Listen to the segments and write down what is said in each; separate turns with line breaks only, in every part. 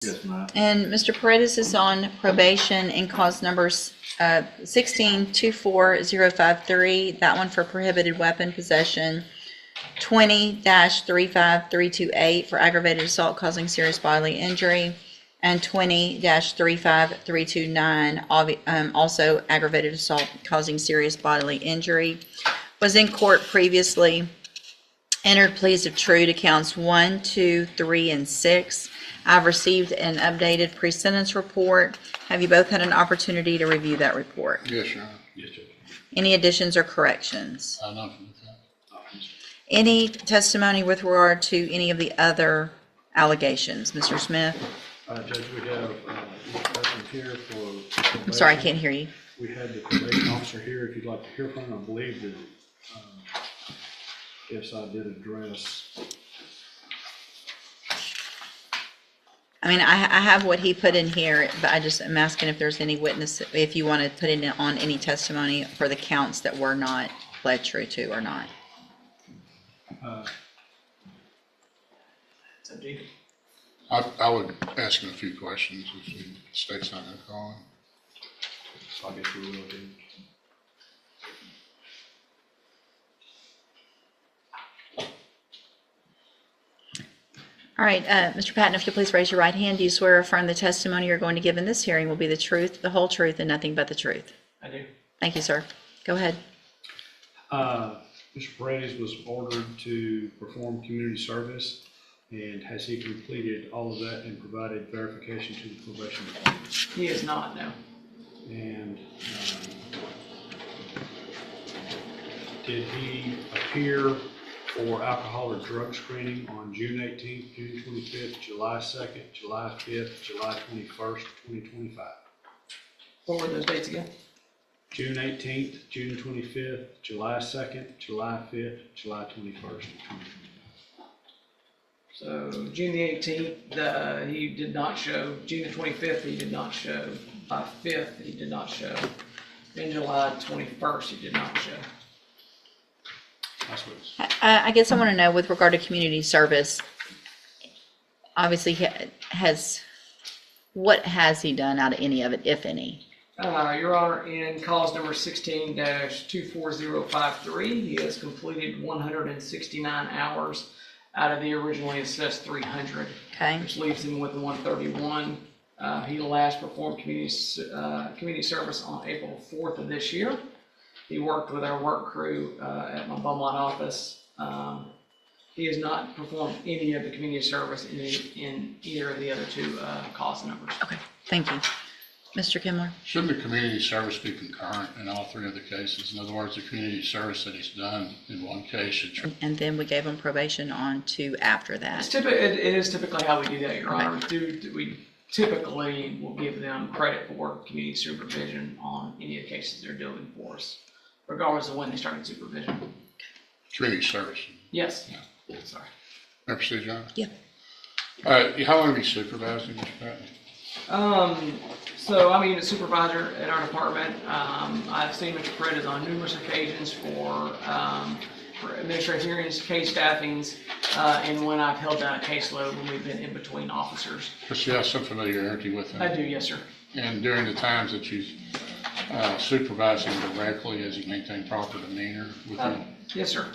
Yes, ma'am.
And Mr. Paredes is on probation in cause numbers 16-24053, that one for prohibited weapon possession, 20-35328 for aggravated assault causing serious bodily injury, and 20-35329, also aggravated assault causing serious bodily injury. Was in court previously, entered pleas of true to counts 1, 2, 3, and 6. I've received an updated pre-sentence report. Have you both had an opportunity to review that report?
Yes, Your Honor.
Yes, Judge.
Any additions or corrections?
Nothing with that.
Any testimony with regard to any of the other allegations? Mr. Smith?
Judge, we have this person here for.
I'm sorry, I can't hear you.
We had the probation officer here, if you'd like to hear from him. I believe that, yes, I did address.
I mean, I have what he put in here, but I just am asking if there's any witness, if you want to put it on any testimony for the counts that were not pled true to or not.
I would ask him a few questions if the state's not going to call him.
So I guess we will do.
All right, Mr. Patton, if you'll please raise your right hand. Do you swear or affirm the testimony you're going to give in this hearing will be the truth, the whole truth, and nothing but the truth?
I do.
Thank you, sir. Go ahead.
Mr. Paredes was ordered to perform community service, and has he completed all of that and provided verification to the probation department?
He is not, no.
And did he appear for alcohol or drug screening on June 18th, June 25th, July 2nd, July 5th, July 21st, 2025?
What were those dates again?
June 18th, June 25th, July 2nd, July 5th, July 21st.
So June the 18th, he did not show. June the 25th, he did not show. July 5th, he did not show. And July 21st, he did not show.
That's what it's.
I guess I want to know with regard to community service, obviously what has he done out of any of it, if any?
Your Honor, in cause number 16-24053, he has completed 169 hours out of the originally assessed 300,
Okay.
which leaves him with 131. He last performed community service on April 4th of this year. He worked with our work crew at my Beaumont office. He has not performed any of the community service in either of the other two cause numbers.
Okay, thank you. Mr. Kimler?
Shouldn't the community service be concurrent in all three of the cases? In other words, the community service that he's done in one case should.
And then we gave him probation on two after that.
It is typically how we do that, Your Honor. We typically will give them credit for community supervision on any of the cases they're doing for us, regardless of when they started supervision.
Community service.
Yes.
Yeah.
Sorry.
May I proceed, John?
Yeah.
How long have you supervised him, Mr. Patton?
So I'm a unit supervisor at our department. I've seen Mr. Paredes on numerous occasions for administrative hearings, case staffings, and when I've held down a caseload when we've been in between officers.
But you have some familiarity with him.
I do, yes, sir.
And during the times that you supervised him directly, has he maintained proper demeanor with him?
Yes, sir.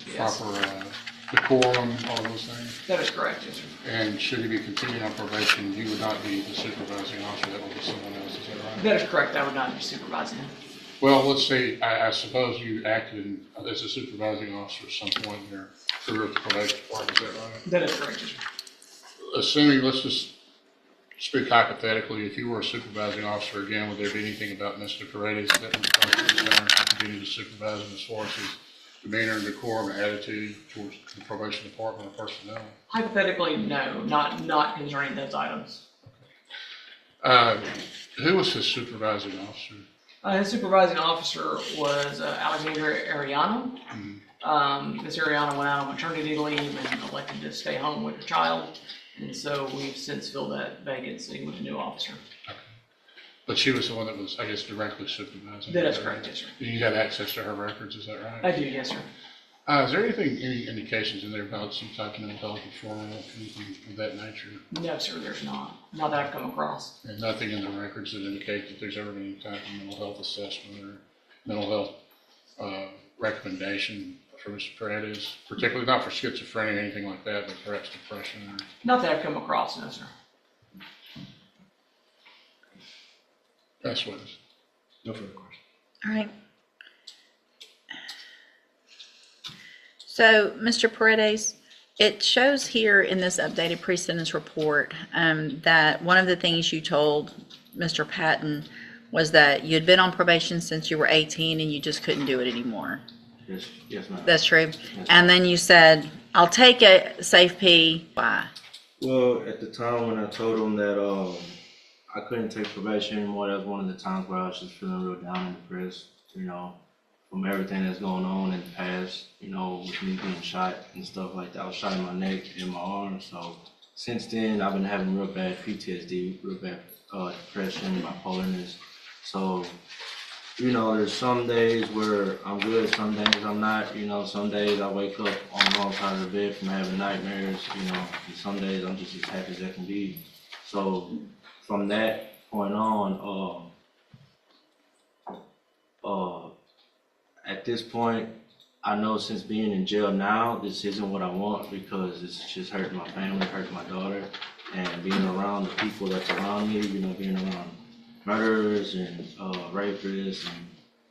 Yes.
Proper decorum, all those things?
That is correct, yes, sir.
And should he be continuing on probation, you would not be the supervising officer, that would be someone else, is that right?
That is correct. I would not be supervising him.
Well, let's say, I suppose you acted as a supervising officer at some point in your career at the probation department, is that right?
That is correct, yes, sir.
Assuming, let's just speak hypothetically, if you were a supervising officer again, would there be anything about Mr. Paredes that would cause concern to continue to supervise him as far as his demeanor and decorum and attitude towards the probation department or personnel?
Hypothetically, no, not concerning those items.
Who was his supervising officer?
His supervising officer was Alexandra Ariano. Ms. Ariano went out on maternity leave and elected to stay home with her child. And so we've since filled that vacancy with a new officer.
Okay. But she was the one that was, I guess, directly supervising.
That is correct, yes, sir.
You had access to her records, is that right?
I do, yes, sir.
Is there anything, any indications in there about some type of mental health referral, anything of that nature?
No, sir, there's not that I've come across.
And nothing in the records that indicate that there's ever been any type of mental health assessment or mental health recommendation for Mr. Paredes, particularly not for schizophrenia or anything like that, but perhaps depression or?
Not that I've come across, no, sir.
That's what it is.
No further questions.
All right. So, Mr. Paredes, it shows here in this updated pre-sentence report that one of the things you told Mr. Patton was that you had been on probation since you were 18 and you just couldn't do it anymore.
Yes, ma'am.
That's true. And then you said, I'll take a safe P. Why?
Well, at the time when I told him that I couldn't take probation anymore, that was one of the times where I was just feeling real down and depressed, you know, from everything that's going on in the past, you know, with me being shot and stuff like that. I was shot in my neck and my arm. So since then, I've been having real bad PTSD, real bad depression, bipolarness. So, you know, there's some days where I'm good, some days I'm not. You know, some days I wake up on the wrong side of the bed from having nightmares, you know, and some days I'm just as happy as I can be. So from that point on, at this point, I know since being in jail now, this isn't what I want because it's just hurting my family, hurting my daughter, and being around the people that's around me, you know, being around murderers and rapists and,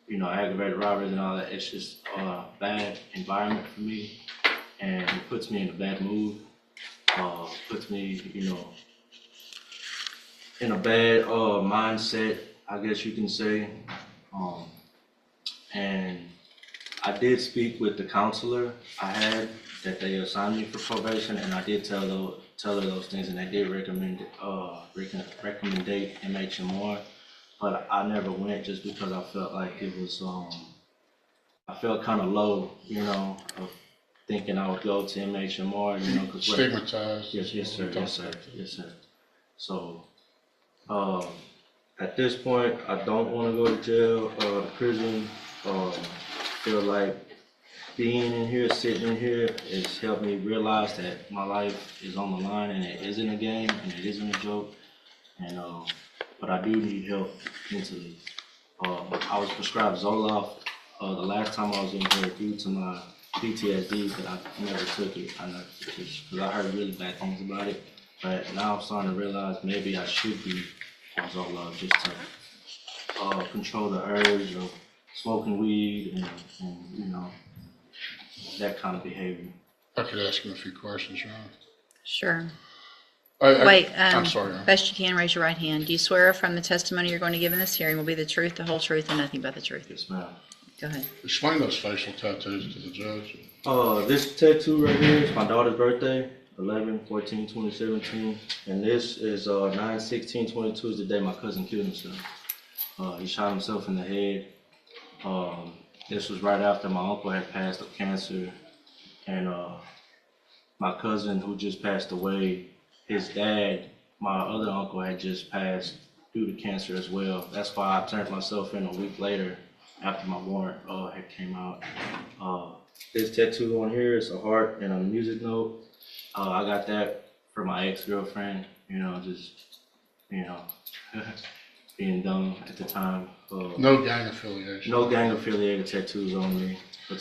you know, aggravated robberies and all that. It's just a bad environment for me, and it puts me in a bad mood. Puts me, you know, in a bad mindset, I guess you can say. And I did speak with the counselor I had that they assigned me for probation, and I did tell her those things, and they did recommend MHMR, but I never went just because I felt like it was I felt kind of low, you know, of thinking I would go to MHMR, you know, because
Stigmatized.
yes, sir. So at this point, I don't want to go to jail or prison. Feel like being in here, sitting in here, has helped me realize that my life is on the line and it isn't a game and it isn't a joke. And but I do need help mentally. I was prescribed Zoloft the last time I was in here due to my PTSD, but I never took it. Because I heard really bad things about it. But now I'm starting to realize maybe I should be on Zoloft just to control the urge of smoking weed and you know, that kind of behavior.
I could ask him a few questions, Ron.
Sure.
Wait,
Wait,
I'm sorry.
best you can, raise your right hand. Do you swear from the testimony you're going to give in this hearing will be the truth, the whole truth, and nothing but the truth?
Yes, ma'am.
Go ahead.
Explain those facial tattoos to the judge.
This tattoo right here is my daughter's birthday, 11/14/2017, and this is 9/16/22 is the day my cousin killed himself. He shot himself in the head. This was right after my uncle had passed of cancer, and my cousin who just passed away, his dad, my other uncle, had just passed due to cancer as well. That's why I turned myself in a week later after my warrant had came out. This tattoo on here is a heart and a music note. I got that for my ex-girlfriend, you know, just, you know, being dumb at the time.
No gang affiliation.
No gang affiliated tattoos on me.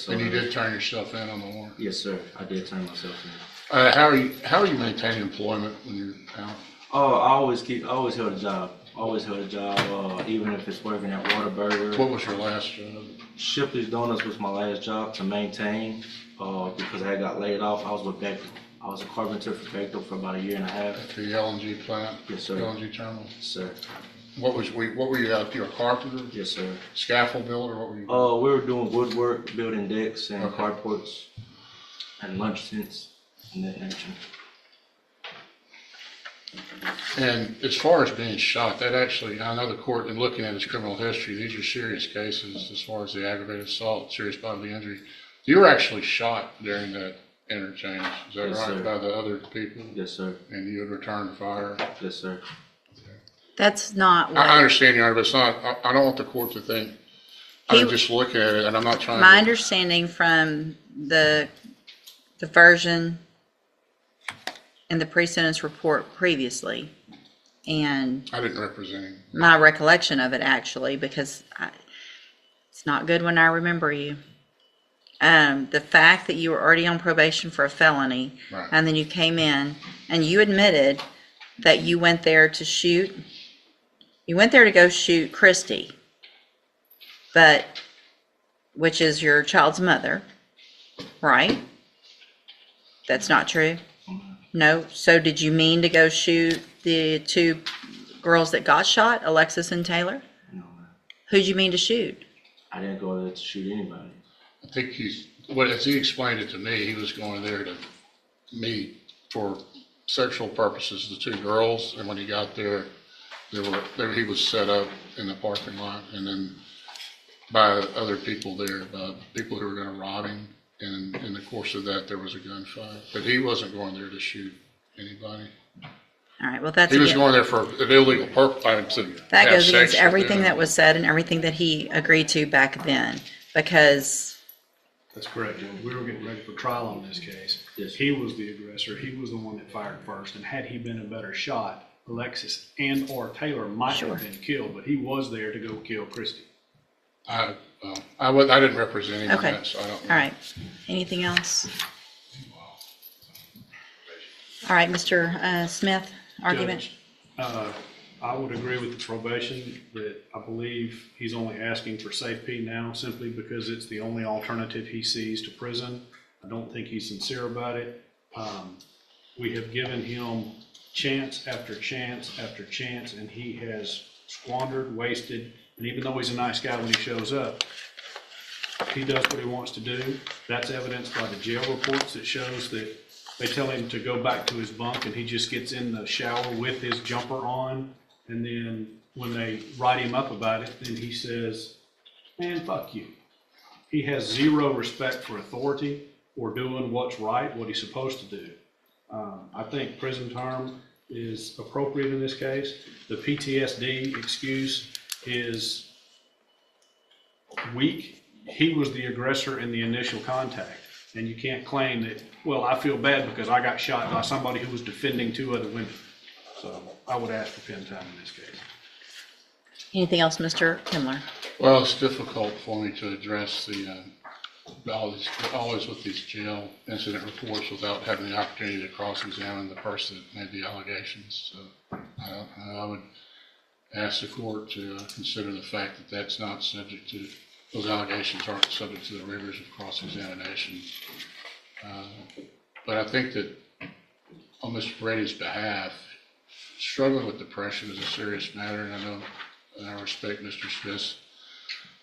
And you did turn yourself in on the warrant?
Yes, sir. I did turn myself in.
How are you maintaining employment when you're out?
I always held a job. Even if it's working at Whataburger.
What was your last job?
Shipley's Donuts was my last job to maintain, because I got laid off. I was with Bechtel. I was a carpenter for Bechtel for about 1.5 years.
At the LNG plant?
Yes, sir.
LNG terminal?
Yes, sir.
What were you out? You were a carpenter?
Yes, sir.
Scaffold builder? What were you?
We were doing woodwork, building decks and
Okay.
carports and lunch tents and that nature.
And as far as being shot, that actually, I know the court, in looking at his criminal history, these are serious cases as far as the aggravated assault, serious bodily injury. You were actually shot during that interchange, is that
Yes,
right,
sir.
by the other people?
Yes, sir.
And you had returned fire?
Yes, sir.
That's not
I
what,
understand, Your Honor, but it's not, I don't want the court to think,
He-
I'm just looking at it, and I'm not trying
my
to.
understanding from the version in the pre-sentence report previously, and
I didn't represent him.
my recollection of it actually, because it's not good when I remember you. The fact that you were already on probation for a felony,
Right.
and then you came in and you admitted that you went there to shoot. You went there to go shoot Christy, but which is your child's mother, right? That's not true. No. So did you mean to go shoot the two girls that got shot, Alexis and Taylor?
No, man.
Who'd you mean to shoot?
I didn't go there to shoot anybody.
I think as he explained it to me, he was going there to meet for sexual purposes, the two girls, and when he got there, he was set up in the parking lot, and then by other people there, by people who were gonna rob him, and in the course of that, there was a gunfight, but he wasn't going there to shoot anybody.
All right, well, that's.
He was
again-
going there for an illegal purpose,
That goes against everything that was said and everything that he agreed to back then, because,
That's correct, Judge. We were getting ready for trial on this case.
Yes.
He was the aggressor. He was the one that fired first, and had he been a better shot, Alexis and or Taylor might
Sure.
have been killed, but he was there to go kill Christy.
I didn't represent him in
Okay.
that, so I don't know.
all right. Anything else? All right, Mr. Smith, argument?
Judge, I would agree with the probation that I believe he's only asking for safety now simply because it's the only alternative he sees to prison. I don't think he's sincere about it. We have given him chance after chance after chance, and he has squandered, wasted, and even though he's a nice guy when he shows up, he does what he wants to do. That's evidenced by the jail reports that shows that they tell him to go back to his bunk and he just gets in the shower with his jumper on. And then when they write him up about it, then he says, man, fuck you. He has zero respect for authority or doing what's right, what he's supposed to do. I think prison term is appropriate in this case. The PTSD excuse is weak. He was the aggressor in the initial contact. And you can't claim that, well, I feel bad because I got shot by somebody who was defending two other women. So I would ask for pen time in this case.
Anything else, Mr. Kimler?
Well, it's difficult for me to address always with these jail incident reports without having the opportunity to cross-examine the person that made the allegations. So I would ask the court to consider the fact that that's not subject to, those allegations aren't subject to the rigors of cross-examination. But I think that on Mr. Brady's behalf, struggling with depression is a serious matter, and I know, and I respect Mr. Smith's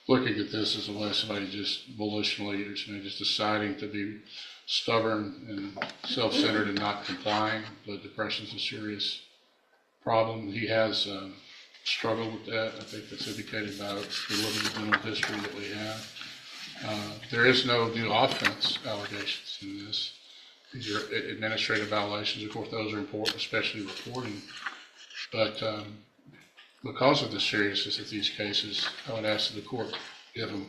looking at this as a way of somebody just volitionally, or somebody just deciding to be stubborn and self-centered and not complying, but depression is a serious problem. He has struggled with that. I think that's indicated by the limited mental history that we have. There is no new offense allegations in this. These are administrative violations. Of course, those are important, especially reporting. But because of the seriousness of these cases, I would ask that the court give him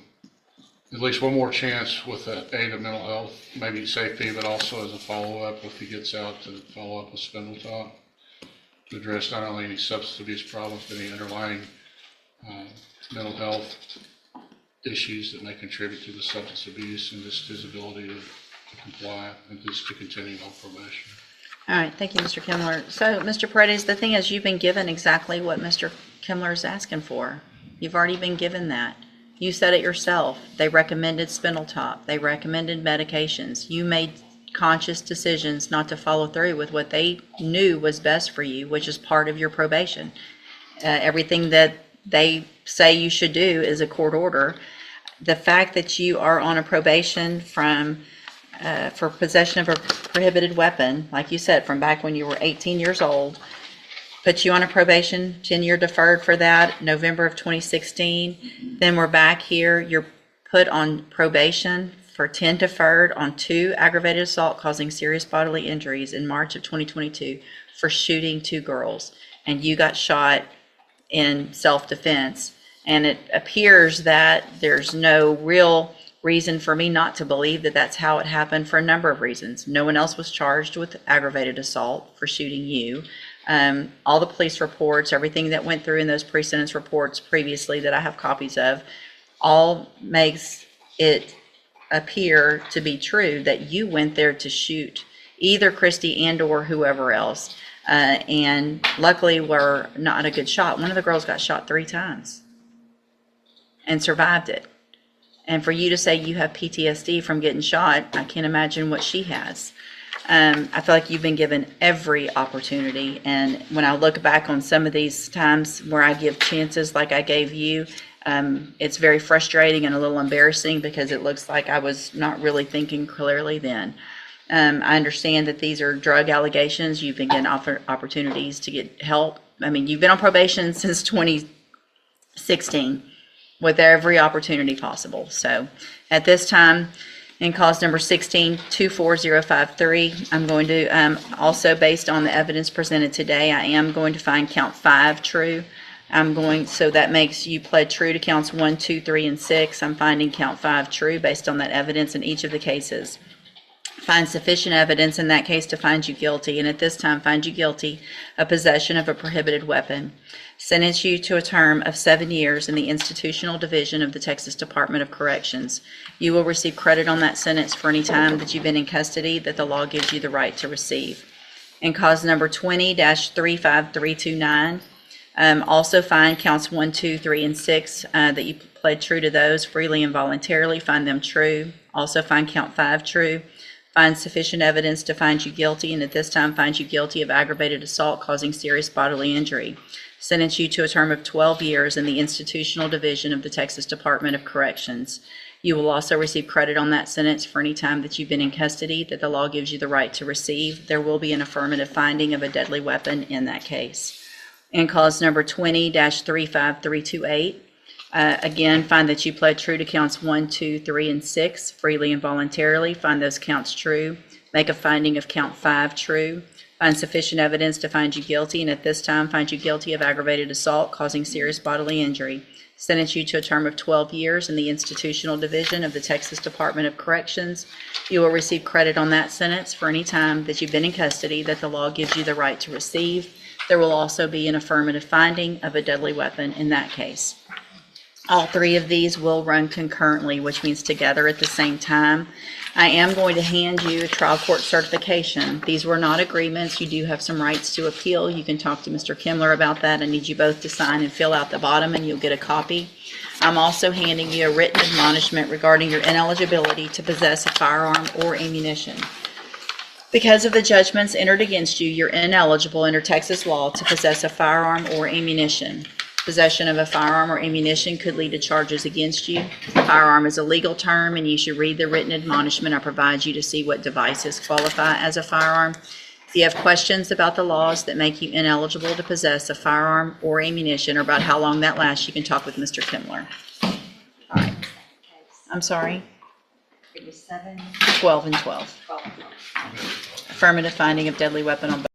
at least one more chance with the aid of mental health, maybe safety, but also as a follow-up if he gets out, to follow up with Spindletop to address not only any substance abuse problems, but any underlying mental health issues that may contribute to the substance abuse and just his ability to comply and just to continue on probation.
All right, thank you, Mr. Kimler. So, Mr. Paredes, the thing is, you've been given exactly what Mr. Kimler is asking for. You've already been given that. You said it yourself. They recommended Spindletop. They recommended medications. You made conscious decisions not to follow through with what they knew was best for you, which is part of your probation. Everything that they say you should do is a court order. The fact that you are on a probation for possession of a prohibited weapon, like you said, from back when you were 18 years old, put you on a probation, 10-year deferred for that, November of 2016. Then we're back here, you're put on probation for 10 deferred on 2 aggravated assault causing serious bodily injuries in March of 2022 for shooting 2 girls. And you got shot in self-defense. And it appears that there's no real reason for me not to believe that that's how it happened for a number of reasons. No one else was charged with aggravated assault for shooting you. All the police reports, everything that went through in those pre-sentence reports previously that I have copies of, all makes it appear to be true that you went there to shoot either Christy and or whoever else. And luckily we're not a good shot. One of the girls got shot 3 times and survived it. And for you to say you have PTSD from getting shot, I can't imagine what she has. I feel like you've been given every opportunity. And when I look back on some of these times where I give chances like I gave you, it's very frustrating and a little embarrassing because it looks like I was not really thinking clearly then. I understand that these are drug allegations. You've been given opportunities to get help. I mean, you've been on probation since 2016 with every opportunity possible. So at this time, in cause number 16-24053, I'm going to, also based on the evidence presented today, I am going to find count 5 true. So that makes you pled true to counts 1, 2, 3, and 6. I'm finding count 5 true based on that evidence in each of the cases. Find sufficient evidence in that case to find you guilty, and at this time find you guilty of possession of a prohibited weapon. Sentence you to a term of 7 years in the institutional division of the Texas Department of Corrections. You will receive credit on that sentence for any time that you've been in custody that the law gives you the right to receive. In cause number 20-35329, also find counts 1, 2, 3, and 6 that you pled true to those freely and voluntarily. Find them true. Also find count 5 true. Find sufficient evidence to find you guilty, and at this time find you guilty of aggravated assault causing serious bodily injury. Sentence you to a term of 12 years in the institutional division of the Texas Department of Corrections. You will also receive credit on that sentence for any time that you've been in custody that the law gives you the right to receive. There will be an affirmative finding of a deadly weapon in that case. In cause number 20-35328, again, find that you pled true to counts 1, 2, 3, and 6 freely and voluntarily. Find those counts true. Make a finding of count 5 true. Find sufficient evidence to find you guilty, and at this time find you guilty of aggravated assault causing serious bodily injury. Sentence you to a term of 12 years in the institutional division of the Texas Department of Corrections. You will receive credit on that sentence for any time that you've been in custody that the law gives you the right to receive. There will also be an affirmative finding of a deadly weapon in that case. All 3 of these will run concurrently, which means together at the same time. I am going to hand you a trial court certification. These were not agreements. You do have some rights to appeal. You can talk to Mr. Kimler about that. I need you both to sign and fill out the bottom, and you'll get a copy. I'm also handing you a written admonishment regarding your ineligibility to possess a firearm or ammunition. Because of the judgments entered against you, you're ineligible under Texas law to possess a firearm or ammunition. Possession of a firearm or ammunition could lead to charges against you. Firearm is a legal term, and you should read the written admonishment I provide you to see what devices qualify as a firearm. If you have questions about the laws that make you ineligible to possess a firearm or ammunition, or about how long that lasts, you can talk with Mr. Kimler. All right. I'm sorry?
It was 7,
12 and 12.
12.
Affirmative finding of deadly weapon on both.